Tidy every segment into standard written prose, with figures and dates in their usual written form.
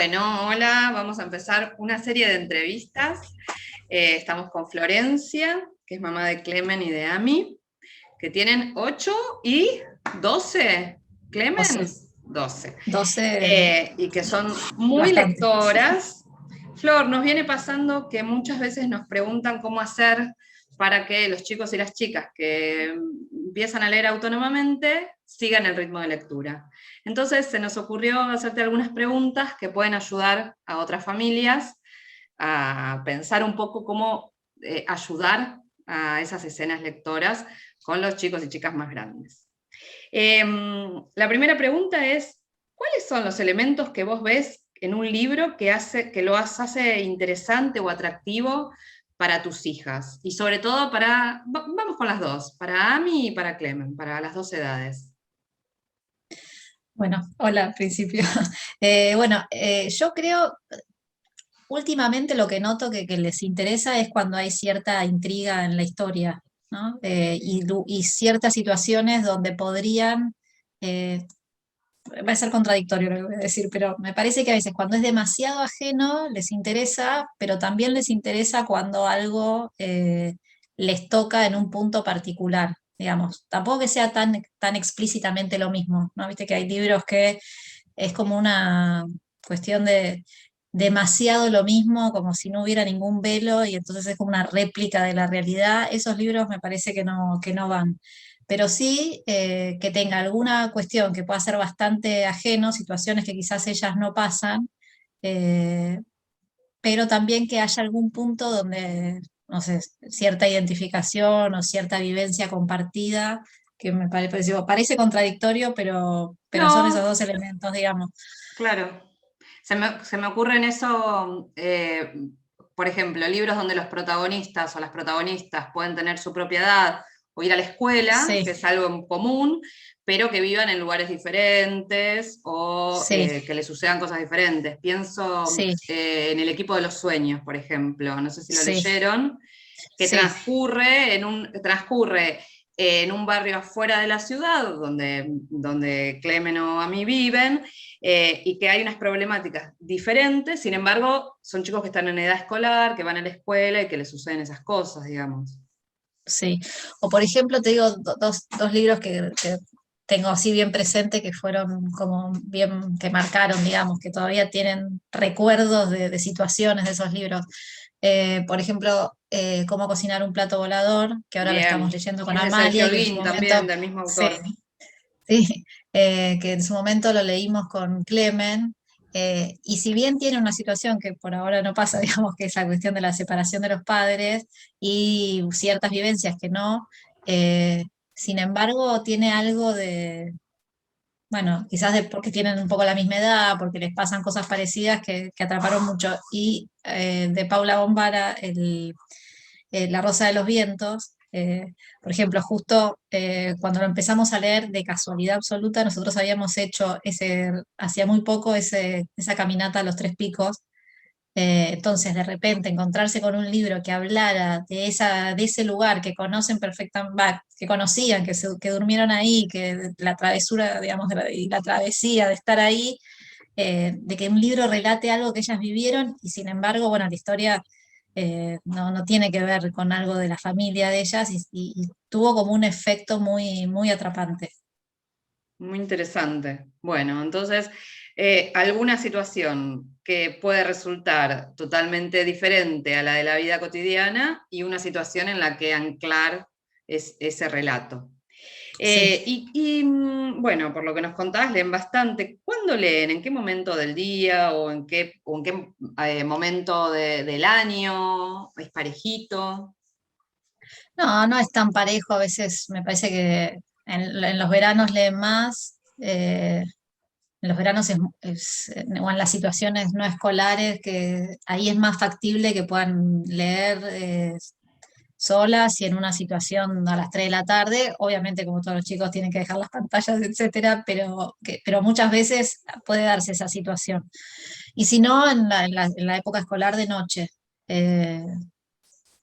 Bueno, hola, vamos a empezar una serie de entrevistas. Estamos con Florencia, que es mamá de Clemen y de Ami, que tienen 8 y 12. 12, ¿Clemen? 12. 12, Y que son muy bastante. lectoras. Flor, nos viene pasando que muchas veces nos preguntan cómo hacer para que los chicos y las chicas que empiezan a leer autónomamente sigan el ritmo de lectura. Entonces se nos ocurrió hacerte algunas preguntas que pueden ayudar a otras familias a pensar un poco cómo ayudar a esas escenas lectoras con los chicos y chicas más grandes. La primera pregunta es, ¿cuáles son los elementos que vos ves en un libro que lo hace interesante o atractivo para tus hijas? Y sobre todo vamos con las dos, para Ami y para Clemen, para las dos edades. Bueno, hola al principio. Yo creo, últimamente lo que noto que les interesa es cuando hay cierta intriga en la historia, ¿no? Y ciertas situaciones donde podrían, eh, va a ser contradictorio lo que voy a decir, pero me parece que a veces cuando es demasiado ajeno les interesa, pero también les interesa cuando algo les toca en un punto particular, digamos. Tampoco que sea tan explícitamente lo mismo, ¿no? Viste que hay libros que es como una cuestión de demasiado lo mismo, como si no hubiera ningún velo, y entonces es como una réplica de la realidad. Esos libros me parece que no van, pero sí que tenga alguna cuestión que pueda ser bastante ajeno, situaciones que quizás ellas no pasan, eh, pero también que haya algún punto donde, no sé, cierta identificación o cierta vivencia compartida, que parece contradictorio, pero son esos No, dos elementos, digamos. claro. Se me ocurre en eso, por ejemplo, libros donde los protagonistas o las protagonistas pueden tener su propiedad o ir a la escuela, Sí, que es algo en común, pero que vivan en lugares diferentes o sí, que les sucedan cosas diferentes. Pienso sí, en El equipo de los sueños, por ejemplo, no sé si lo sí, leyeron, que sí. transcurre en un barrio afuera de la ciudad, donde Clemen o Amy viven, y que hay unas problemáticas diferentes, sin embargo, son chicos que están en edad escolar, que van a la escuela y que les suceden esas cosas, digamos. Sí, o por ejemplo, te digo dos libros que tengo así bien presente, que fueron como bien, que marcaron, digamos, que todavía tienen recuerdos de situaciones de esos libros. Por ejemplo, Cómo cocinar un plato volador, que ahora lo estamos Bien, leyendo con es de Sergio Amalia y que en su Olguín también, momento, del mismo sí, autor. sí, que en su momento lo leímos con Clemen, y si bien tiene una situación que por ahora no pasa, digamos, que es la cuestión de la separación de los padres y ciertas vivencias que no, sin embargo tiene algo de, bueno, quizás porque tienen un poco la misma edad, porque les pasan cosas parecidas que atraparon mucho. Y de Paula Bombara, La Rosa de los Vientos. Por ejemplo, justo cuando lo empezamos a leer de casualidad absoluta, nosotros habíamos hecho hacía muy poco esa caminata a los Tres Picos. Entonces, de repente, encontrarse con un libro que hablara de ese lugar que conocen perfectamente, que conocían, que durmieron ahí, que la travesura, digamos, y la travesía de estar ahí, de que un libro relate algo que ellas vivieron y sin embargo, bueno, la historia no tiene que ver con algo de la familia de ellas y tuvo como un efecto muy atrapante. Muy interesante. Bueno, entonces, alguna situación que puede resultar totalmente diferente a la de la vida cotidiana y una situación en la que anclar ese relato. Sí. Bueno, por lo que nos contás, leen bastante. ¿Cuándo leen? ¿En qué momento del día o en qué momento del año? ¿Es parejito? No, no es tan parejo, a veces me parece que en los veranos leen más, en los veranos o en las situaciones no escolares, que ahí es más factible que puedan leer solas y en una situación a las 3 de la tarde, obviamente como todos los chicos tienen que dejar las pantallas, etcétera, pero muchas veces puede darse esa situación. Y si no, en la época escolar de noche. Eh,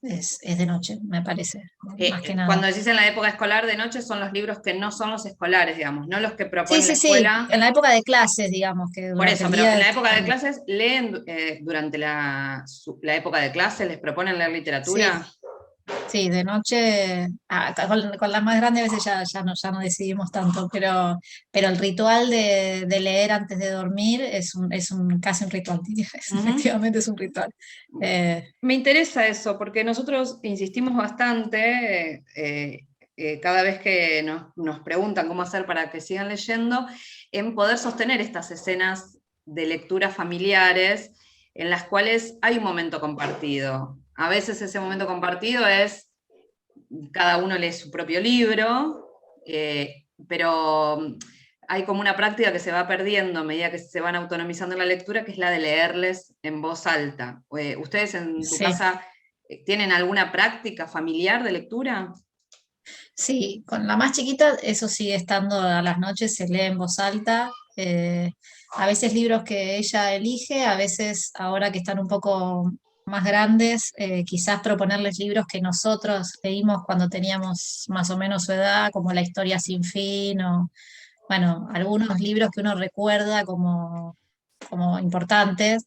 es de noche, me parece, más que nada. Cuando decís en la época escolar de noche son los libros que no son los escolares, digamos, no los que Sí, propone la sí, sí, escuela. en la época de clases, digamos, que Por durante eso, el pero en día la época de clases leen durante la época de clases, les proponen leer sí, literatura. sí, de noche, con las más grandes a veces ya no decidimos tanto, pero el ritual de leer antes de dormir casi un ritual, Ujú. efectivamente es un ritual. Eh, Me interesa eso, porque nosotros insistimos bastante, cada vez que nos preguntan cómo hacer para que sigan leyendo, en poder sostener estas escenas de lecturas familiares en las cuales hay un momento compartido. A veces ese momento compartido es cada uno lee su propio libro, pero hay como una práctica que se va perdiendo a medida que se van autonomizando en la lectura, que es la de leerles en voz alta. ¿Ustedes en tu sí, casa tienen alguna práctica familiar de lectura? sí, con la más chiquita eso sigue estando a las noches, se lee en voz alta. A veces libros que ella elige, a veces ahora que están un poco más grandes, quizás proponerles libros que nosotros leímos cuando teníamos más o menos su edad, como La historia sin fin, o bueno, algunos libros que uno recuerda como importantes.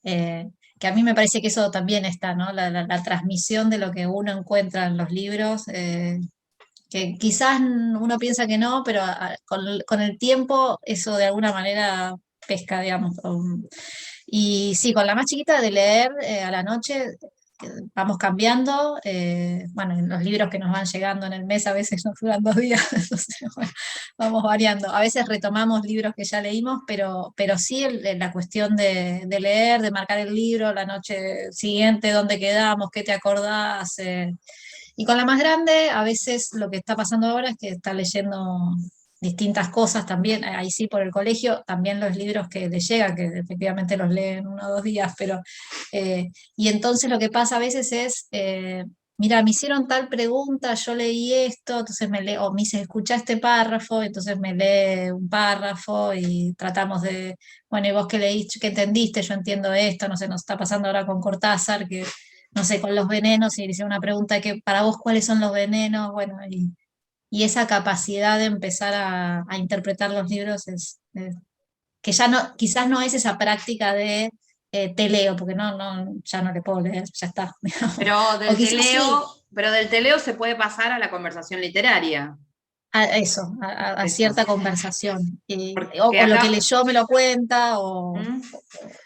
eh, que a mí me parece que eso también está, ¿no? La transmisión de lo que uno encuentra en los libros. Que quizás uno piensa que no, pero con el tiempo eso de alguna manera pesca, digamos. Y sí, con la más chiquita de leer a la noche vamos cambiando. Bueno, en los libros que nos van llegando en el mes a veces nos duran 2 días, entonces bueno, vamos variando. A veces retomamos libros que ya leímos, pero sí la cuestión de leer, de marcar el libro, la noche siguiente, dónde quedamos, qué te acordás. Y con la más grande, a veces lo que está pasando ahora es que está leyendo distintas cosas también, ahí sí por el colegio, también los libros que le llegan, que efectivamente los leen en 1 o 2 días, y entonces lo que pasa a veces es, mira, me hicieron tal pregunta, yo leí esto, entonces me leo, o me dice, escucha este párrafo, entonces me lee un párrafo y tratamos de, bueno, y vos qué leíste, qué entendiste, yo entiendo esto, no sé, nos está pasando ahora con Cortázar, que no sé, con los venenos, y le hice una pregunta que para vos cuáles son los venenos, bueno, y esa capacidad de empezar a interpretar los libros que ya no, quizás no es esa práctica de te leo, porque ya no le puedo leer, ya está, digamos. Pero O quizás sí, pero del teleo se puede pasar a la conversación literaria. a eso, a Eso. cierta conversación. Porque O lo que acá. leyó me lo cuenta, ¿Mm?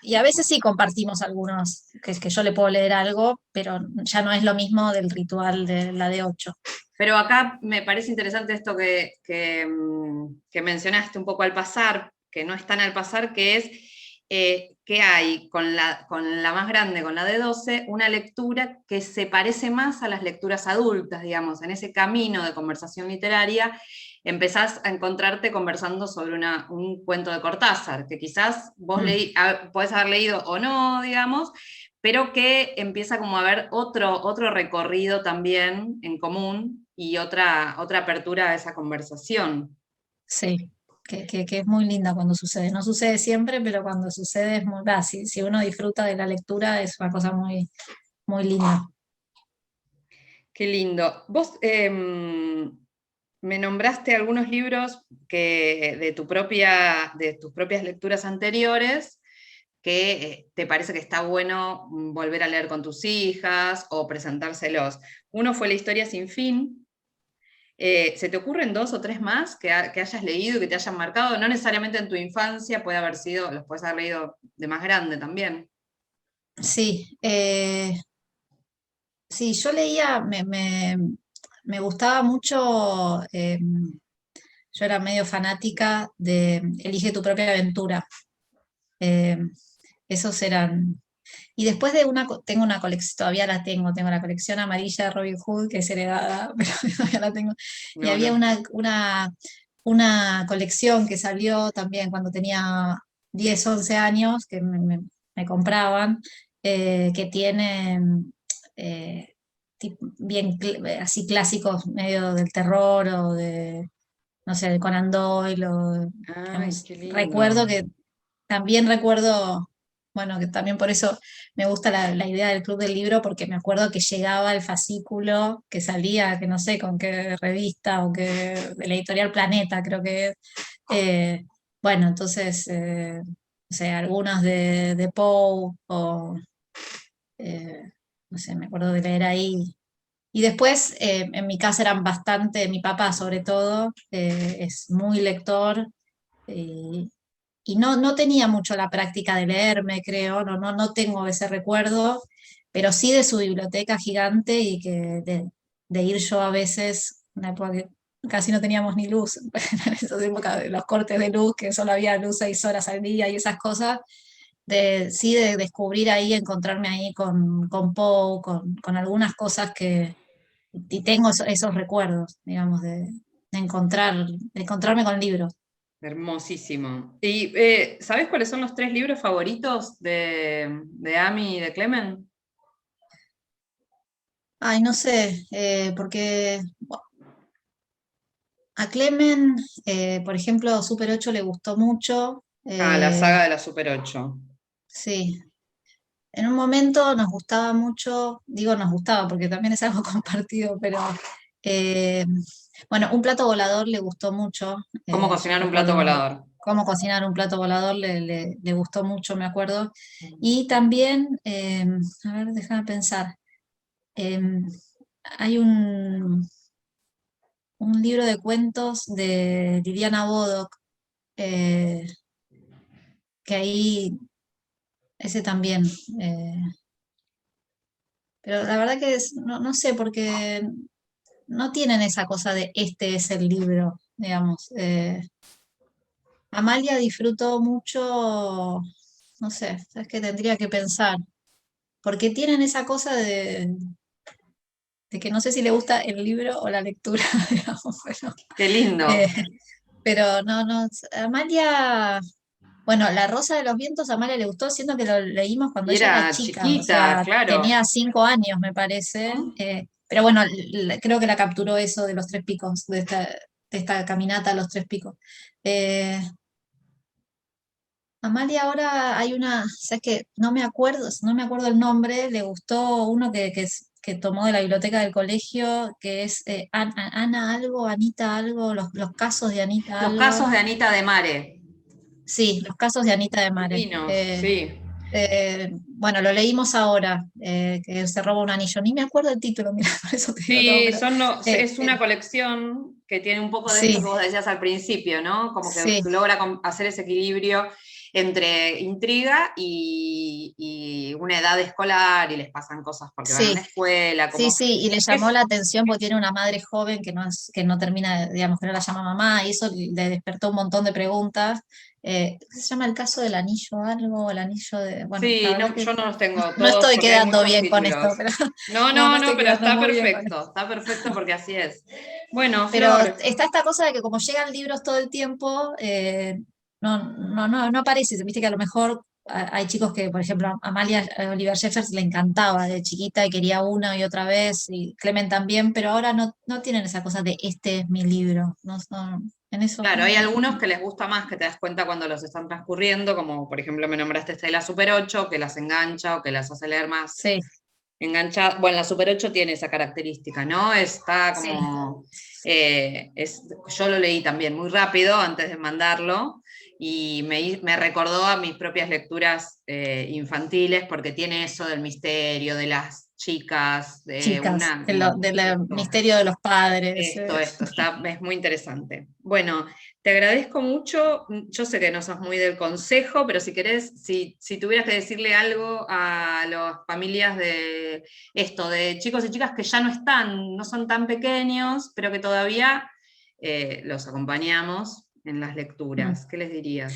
y a veces sí compartimos algunos, que es que yo le puedo leer algo, pero ya no es lo mismo del ritual de la de 8. Pero acá me parece interesante esto que mencionaste un poco al pasar, que no es tan al pasar, que es que hay con la más grande, con la de 12, una lectura que se parece más a las lecturas adultas, digamos, en ese camino de conversación literaria, empezás a encontrarte conversando sobre un cuento de Cortázar, que quizás vos podés haber leído o no, digamos, pero que empieza como a haber otro recorrido también en común y otra apertura a esa conversación. Sí, que es muy linda cuando sucede. No sucede siempre, pero cuando sucede es muy, si uno disfruta de la lectura es una cosa muy, muy linda. Qué lindo. Vos me nombraste algunos libros de tus propias lecturas anteriores que te parece que está bueno volver a leer con tus hijas o presentárselos. Uno fue La historia sin fin. ¿Se te ocurren dos o tres más que hayas leído y que te hayan marcado? No necesariamente en tu infancia, los puedes haber leído de más grande también. Sí, sí, yo leía, me gustaba mucho, yo era medio fanática de Elige tu propia aventura. Eh, esos eran. Y después tengo una colección, todavía la tengo la colección amarilla de Robin Hood, que es heredada, pero todavía la tengo. Y No, había no. una colección que salió también cuando tenía 10 11 años, que me compraban, que tiene bien así clásicos medio del terror o de, no sé, de Conan Doyle, Ay, digamos, qué lindo. recuerdo que también recuerdo bueno, que también por eso me gusta la idea del Club del Libro, porque me acuerdo que llegaba el fascículo que salía, que no sé con qué revista, o que de la editorial Planeta, creo que es. Eh, bueno, entonces, no sé, algunos de Poe, o no sé, me acuerdo de leer ahí. Y después, en mi casa eran bastante, mi papá sobre todo, es muy lector, y, y no tenía mucho la práctica de leerme, creo, no tengo ese recuerdo, pero sí de su biblioteca gigante, y que de ir yo a veces, una época que casi no teníamos ni luz, en esas épocas de los cortes de luz, que solo había luz 6 horas al día y esas cosas, sí de descubrir ahí, encontrarme ahí con Poe, con algunas cosas que, y tengo esos recuerdos, digamos, de encontrarme con libros. Hermosísimo. ¿Y sabes cuáles son los 3 libros favoritos de Amy y de Clement? Ay, no sé, porque bueno, a Clemen, por ejemplo, Super 8 le gustó mucho. Ah, la saga de la Super 8. Sí, en un momento nos gustaba mucho, digo nos gustaba porque también es algo compartido, pero eh, bueno, Un plato volador le gustó mucho. ¿Cómo Yo cocinar un plato recuerdo volador? cómo cocinar un plato volador, le gustó mucho, me acuerdo. Y también, a ver, déjame pensar, eh, hay un libro de cuentos de Liliana Bodoc, eh, que ahí, ese también, eh, pero la verdad que no sé, porque no tienen esa cosa de este es el libro, digamos. Amalia disfrutó mucho, no sé, es que tendría que pensar, porque tienen esa cosa de que no sé si le gusta el libro o la lectura, digamos, Qué lindo. eh, pero no, Amalia, bueno, La Rosa de los Vientos a Amalia le gustó, siendo que lo leímos cuando Y ella era era chica, o chiquita, sea, claro. tenía 5 años, me parece, ¿Mm? pero bueno, creo que la capturó eso de los tres picos, de esta caminata a los tres picos. Eh, Amalia ahora hay una, sabes que no me acuerdo el nombre, le gustó uno que tomó de la biblioteca del colegio, que es Ana algo, Anita algo, los casos de Anita Los algo. casos de Anita de Mare. Sí, los casos de Anita de Mare. Divinos, sí. Bueno, lo leímos ahora, que se roba un anillo. Ni me acuerdo el título, mira, por eso te digo todo, Sí, pero es una eh, colección que tiene un poco de esto sí, que vos decías al principio, ¿no? Como que sí, logra hacer ese equilibrio entre intriga y una edad escolar, y les pasan cosas porque van a una sí. escuela, Sí, como sí, y le llamó es, la atención porque tiene una madre joven que no termina, digamos, que no la llama mamá, y eso le despertó un montón de preguntas. ¿Qué se llama el caso del anillo algo? El anillo de. Bueno, la sí, verdad que yo no los tengo no todos estoy porque hay quedando muchos bien con esto, títulos. pero No, no no, no, estoy pero quedando muy bien con esto. está perfecto porque así es. Bueno, Pero Flor, está esta cosa de que como llegan libros todo el tiempo, no aparece. Viste que a lo mejor hay chicos que, por ejemplo, a Amalia Oliver Jeffers le encantaba de chiquita y quería una y otra vez, y Clemen también, pero ahora no tienen esa cosa de este es mi libro. En eso. claro, hay algunos que les gusta más, que te das cuenta cuando los están transcurriendo, como por ejemplo me nombraste esta de la Super 8, que las engancha o que las hace leer más Sí, enganchada. Bueno, la Super 8 tiene esa característica, ¿no? Está sí, como. Yo lo leí también muy rápido antes de mandarlo y me recordó a mis propias lecturas infantiles, porque tiene eso del misterio, de las chicas, de chicas, una. Como del esto. misterio de los padres. Es muy interesante. Bueno, te agradezco mucho. Yo sé que no sos muy del consejo, pero si querés, si tuvieras que decirle algo a las familias de esto, de chicos y chicas que ya no están, no son tan pequeños, pero que todavía los acompañamos en las Mm. lecturas, ¿qué les dirías?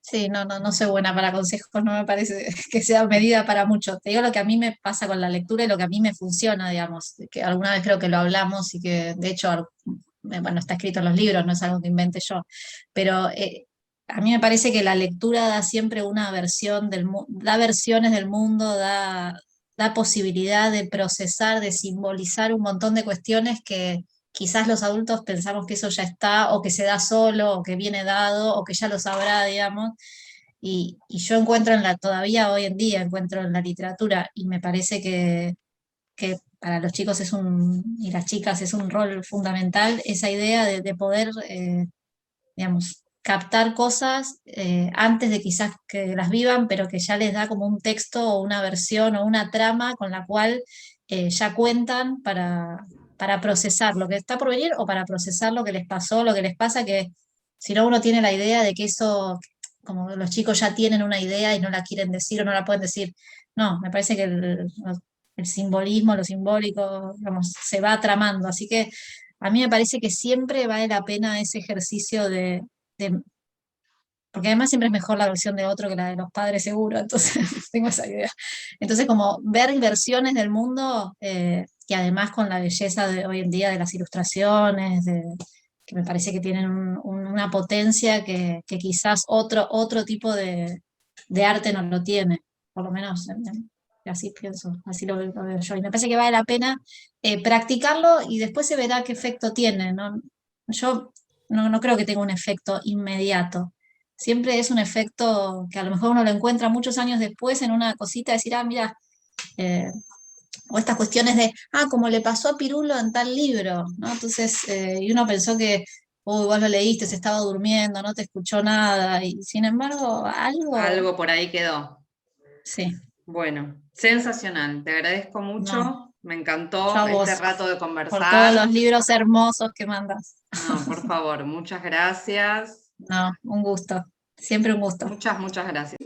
Sí, no soy buena para consejos, no me parece que sea medida para mucho. Te digo lo que a mí me pasa con la lectura y lo que a mí me funciona, digamos, que alguna vez creo que lo hablamos y que de hecho, bueno, está escrito en los libros, no es algo que invente yo, pero a mí me parece que la lectura da siempre una versión da versiones del mundo, da posibilidad de procesar, de simbolizar un montón de cuestiones que quizás los adultos pensamos que eso ya está, o que se da solo, o que viene dado, o que ya lo sabrá, digamos. y yo encuentro todavía hoy en día encuentro en la literatura, y me parece que para los chicos y las chicas es un rol fundamental, esa idea de poder, digamos, captar cosas antes de quizás que las vivan, pero que ya les da como un texto o una versión o una trama con la cual ya cuentan para procesar lo que está por venir, o para procesar lo que les pasó, lo que les pasa, que si no uno tiene la idea de que eso, como los chicos ya tienen una idea y no la quieren decir o no la pueden decir. No, me parece que el simbolismo, lo simbólico, digamos, se va tramando, así que a mí me parece que siempre vale la pena ese ejercicio de- porque además siempre es mejor la versión de otro que la de los padres, seguro, entonces tengo esa idea. Entonces, como ver versiones del mundo, que además con la belleza de hoy en día de las ilustraciones, que me parece que tienen una potencia que quizás otro tipo de arte no lo tiene, por lo menos así pienso, así lo veo yo. Y me parece que vale la pena practicarlo, y después se verá qué efecto tiene, ¿no? Yo no creo que tenga un efecto inmediato. Siempre es un efecto que a lo mejor uno lo encuentra muchos años después en una cosita, decir, mira, eh, o estas cuestiones de, como le pasó a Pirulo en tal libro, ¿no? Entonces, y uno pensó que, uy, vos lo leíste, se estaba durmiendo, no te escuchó nada, y sin embargo, algo, Algo por ahí quedó. sí, Bueno, sensacional, te agradezco no, mucho, me yo encantó a este vos, rato de por todos los conversar. libros hermosos que mandas. No, por favor, muchas gracias. No, un gusto, siempre un gusto. Muchas, muchas gracias.